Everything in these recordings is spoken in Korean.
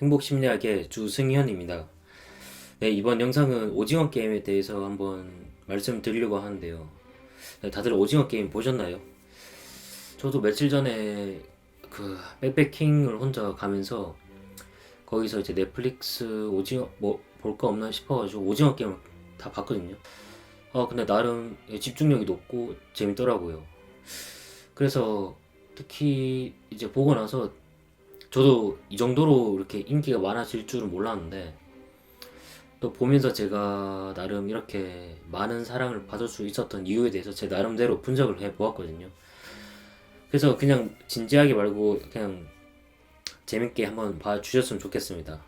행복심리학의 주승현입니다. 네, 이번 영상은 오징어 게임에 대해서 한번 말씀드리려고 하는데요. 네, 다들 오징어 게임 보셨나요? 저도 며칠 전에 그 백패킹을 혼자 가면서 거기서 이제 넷플릭스 오징어 뭐 볼 거 없나 싶어가지고 오징어 게임을 다 봤거든요. 근데 나름 집중력이 높고 재밌더라고요. 그래서 특히 이제 보고 나서 저도 이 정도로 이렇게 인기가 많아질 줄은 몰랐는데 또 보면서 제가 나름 이렇게 많은 사랑을 받을 수 있었던 이유에 대해서 제 나름대로 분석을 해 보았거든요. 그래서 그냥 진지하게 말고 그냥 재밌게 한번 봐주셨으면 좋겠습니다.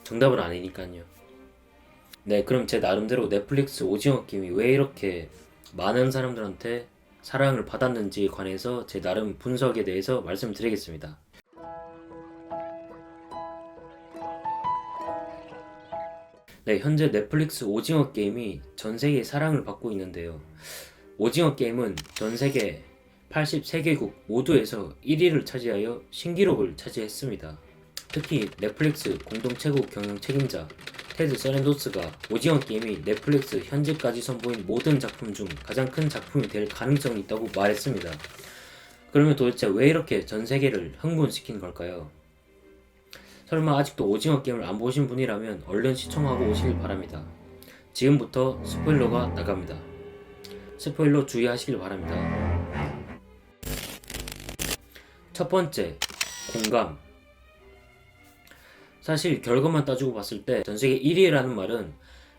정답은 아니니까요. 네, 그럼 제 나름대로 넷플릭스 오징어 게임이 왜 이렇게 많은 사람들한테 사랑을 받았는지에 관해서 제 나름 분석에 대해서 말씀드리겠습니다. 네, 현재 넷플릭스 오징어 게임이 전 세계에 사랑을 받고 있는데요. 오징어 게임은 전 세계 83개국 모두에서 1위를 차지하여 신기록을 차지했습니다. 특히 넷플릭스 공동 최고 경영 책임자 테드 서렌도스가 오징어 게임이 넷플릭스 현재까지 선보인 모든 작품 중 가장 큰 작품이 될 가능성이 있다고 말했습니다. 그러면 도대체 왜 이렇게 전 세계를 흥분시킨 걸까요? 설마 아직도 오징어 게임을 안 보신 분이라면 얼른 시청하고 오시길 바랍니다. 지금부터 스포일러가 나갑니다. 스포일러 주의하시길 바랍니다. 첫 번째, 공감. 사실 결과만 따지고 봤을 때 전세계 1위라는 말은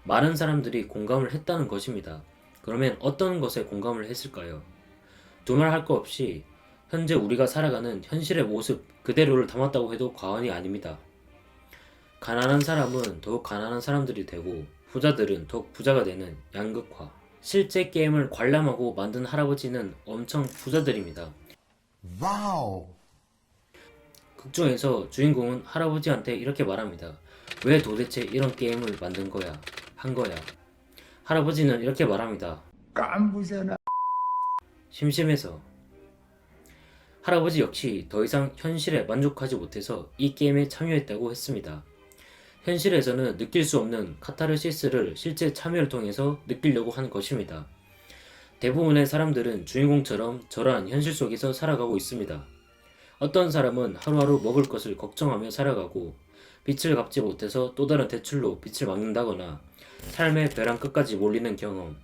많은 사람들이 공감을 했다는 것입니다. 그러면 어떤 것에 공감을 했을까요? 두말 할 거 없이 현재 우리가 살아가는 현실의 모습 그대로를 담았다고 해도 과언이 아닙니다. 가난한 사람은 더욱 가난한 사람들이 되고 부자들은 더욱 부자가 되는 양극화. 실제 게임을 관람하고 만든 할아버지는 엄청 부자들입니다. 와우. 극 중에서 주인공은 할아버지한테 이렇게 말합니다. 왜 도대체 이런 게임을 만든 거야? 한 거야? 할아버지는 이렇게 말합니다. 깐부잖아. 심심해서. 할아버지 역시 더 이상 현실에 만족하지 못해서 이 게임에 참여했다고 했습니다. 현실에서는 느낄 수 없는 카타르시스를 실제 참여를 통해서 느끼려고 하는 것입니다. 대부분의 사람들은 주인공처럼 저러한 현실 속에서 살아가고 있습니다. 어떤 사람은 하루하루 먹을 것을 걱정하며 살아가고 빚을 갚지 못해서 또 다른 대출로 빚을 막는다거나 삶의 벼랑 끝까지 몰리는 경험,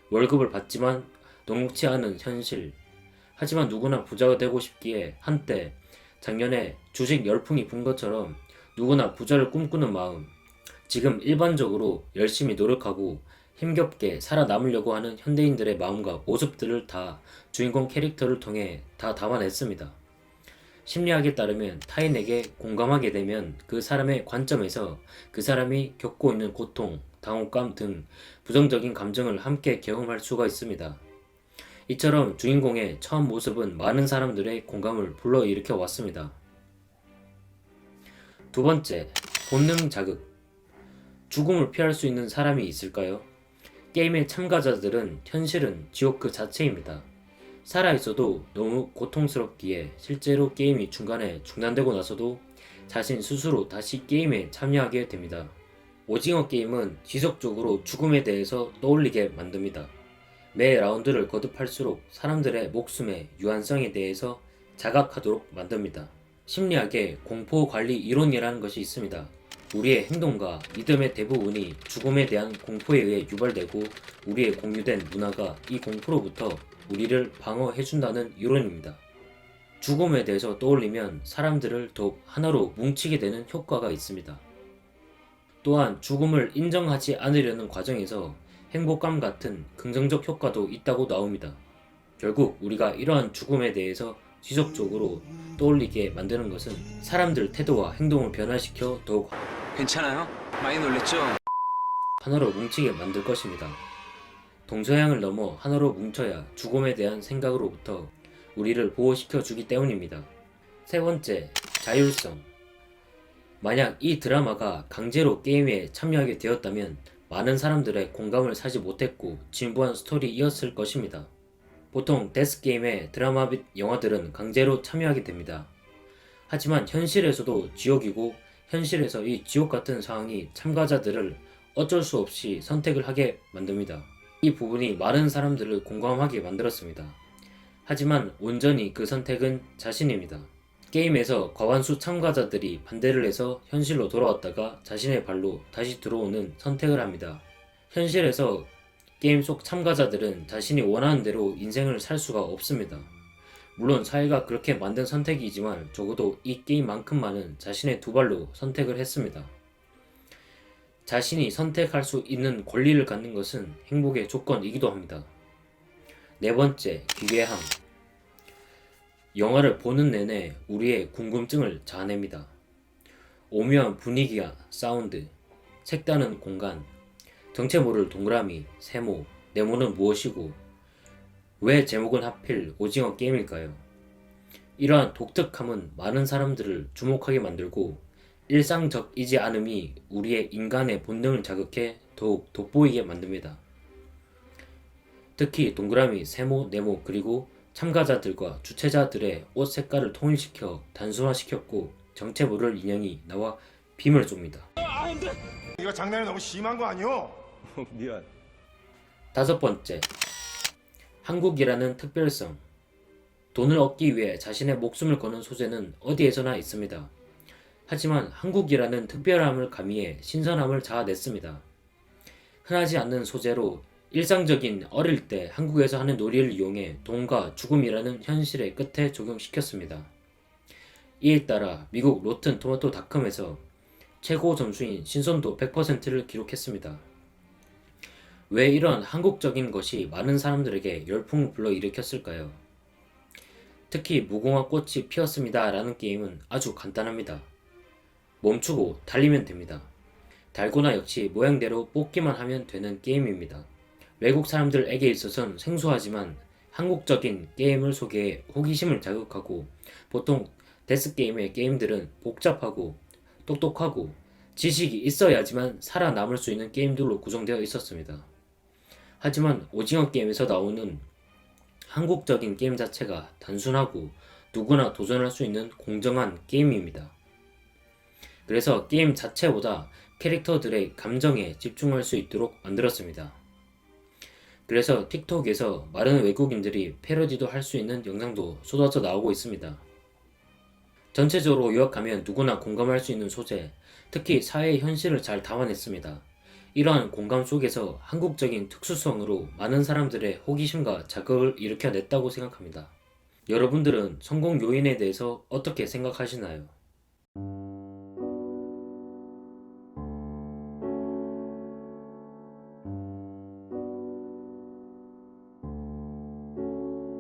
월급을 받지만 녹록치 않은 현실. 하지만 누구나 부자가 되고 싶기에 한때 작년에 주식 열풍이 분 것처럼 누구나 부자를 꿈꾸는 마음, 지금 일반적으로 열심히 노력하고 힘겹게 살아남으려고 하는 현대인들의 마음과 모습들을 다 주인공 캐릭터를 통해 다 담아냈습니다. 심리학에 따르면 타인에게 공감하게 되면 그 사람의 관점에서 그 사람이 겪고 있는 고통, 당혹감 등 부정적인 감정을 함께 경험할 수가 있습니다. 이처럼 주인공의 처음 모습은 많은 사람들의 공감을 불러일으켜 왔습니다. 두 번째, 본능 자극. 죽음을 피할 수 있는 사람이 있을까요? 게임의 참가자들은 현실은 지옥 그 자체입니다. 살아있어도 너무 고통스럽기에 실제로 게임이 중간에 중단되고 나서도 자신 스스로 다시 게임에 참여하게 됩니다. 오징어 게임은 지속적으로 죽음에 대해서 떠올리게 만듭니다. 매 라운드를 거듭할수록 사람들의 목숨의 유한성에 대해서 자각하도록 만듭니다. 심리학에 공포관리 이론이라는 것이 있습니다. 우리의 행동과 믿음의 대부분이 죽음에 대한 공포에 의해 유발되고 우리의 공유된 문화가 이 공포로부터 우리를 방어해준다는 이론입니다. 죽음에 대해서 떠올리면 사람들을 더욱 하나로 뭉치게 되는 효과가 있습니다. 또한 죽음을 인정하지 않으려는 과정에서 행복감 같은 긍정적 효과도 있다고 나옵니다. 결국 우리가 이러한 죽음에 대해서 지속적으로 떠올리게 만드는 것은 사람들 태도와 행동을 변화시켜 더욱 괜찮아요? 많이 놀랬죠? 하나로 뭉치게 만들 것입니다. 동서양을 넘어 하나로 뭉쳐야 죽음에 대한 생각으로부터 우리를 보호시켜 주기 때문입니다. 세 번째, 자율성. 만약 이 드라마가 강제로 게임에 참여하게 되었다면 많은 사람들의 공감을 사지 못했고 진부한 스토리이었을 것입니다. 보통 데스게임의 드라마 및 영화들은 강제로 참여하게 됩니다. 하지만 현실에서도 지옥이고 현실에서 이 지옥 같은 상황이 참가자들을 어쩔 수 없이 선택을 하게 만듭니다. 이 부분이 많은 사람들을 공감하게 만들었습니다. 하지만 온전히 그 선택은 자신입니다. 게임에서 과반수 참가자들이 반대를 해서 현실로 돌아왔다가 자신의 발로 다시 들어오는 선택을 합니다. 현실에서 게임 속 참가자들은 자신이 원하는 대로 인생을 살 수가 없습니다. 물론 사회가 그렇게 만든 선택이지만 적어도 이 게임만큼만은 자신의 두 발로 선택을 했습니다. 자신이 선택할 수 있는 권리를 갖는 것은 행복의 조건이기도 합니다. 네 번째, 기괴함. 영화를 보는 내내 우리의 궁금증을 자아냅니다. 오묘한 분위기와 사운드, 색다른 공간, 정체 모를 동그라미, 세모, 네모는 무엇이고 왜 제목은 하필 오징어 게임일까요? 이러한 독특함은 많은 사람들을 주목하게 만들고 일상적이지 않음이 우리의 인간의 본능을 자극해 더욱 돋보이게 만듭니다. 특히 동그라미, 세모, 네모 그리고 참가자들과 주최자들의 옷 색깔을 통일시켜 단순화시켰고 정체 모를 인형이 나와 빔을 쏩니다. 이거 장난이 너무 심한 거 아니오? 미안. 다섯 번째, 한국이라는 특별성. 돈을 얻기 위해 자신의 목숨을 거는 소재는 어디에서나 있습니다. 하지만 한국이라는 특별함을 가미해 신선함을 자아냈습니다. 흔하지 않는 소재로 일상적인 어릴 때 한국에서 하는 놀이를 이용해 돈과 죽음이라는 현실의 끝에 적용시켰습니다. 이에 따라 미국 로튼 토마토 닷컴에서 최고 점수인 신선도 100%를 기록했습니다. 왜 이런 한국적인 것이 많은 사람들에게 열풍을 불러일으켰을까요? 특히 무궁화 꽃이 피었습니다 라는 게임은 아주 간단합니다. 멈추고 달리면 됩니다. 달고나 역시 모양대로 뽑기만 하면 되는 게임입니다. 외국 사람들에게 있어서는 생소하지만 한국적인 게임을 소개해 호기심을 자극하고 보통 데스게임의 게임들은 복잡하고 똑똑하고 지식이 있어야지만 살아남을 수 있는 게임들로 구성되어 있었습니다. 하지만 오징어 게임에서 나오는 한국적인 게임 자체가 단순하고 누구나 도전할 수 있는 공정한 게임입니다. 그래서 게임 자체보다 캐릭터들의 감정에 집중할 수 있도록 만들었습니다. 그래서 틱톡에서 많은 외국인들이 패러디도 할 수 있는 영상도 쏟아져 나오고 있습니다. 전체적으로 요약하면 누구나 공감할 수 있는 소재, 특히 사회의 현실을 잘 담아냈습니다. 이러한 공감 속에서 한국적인 특수성으로 많은 사람들의 호기심과 자극을 일으켜냈다고 생각합니다. 여러분들은 성공 요인에 대해서 어떻게 생각하시나요?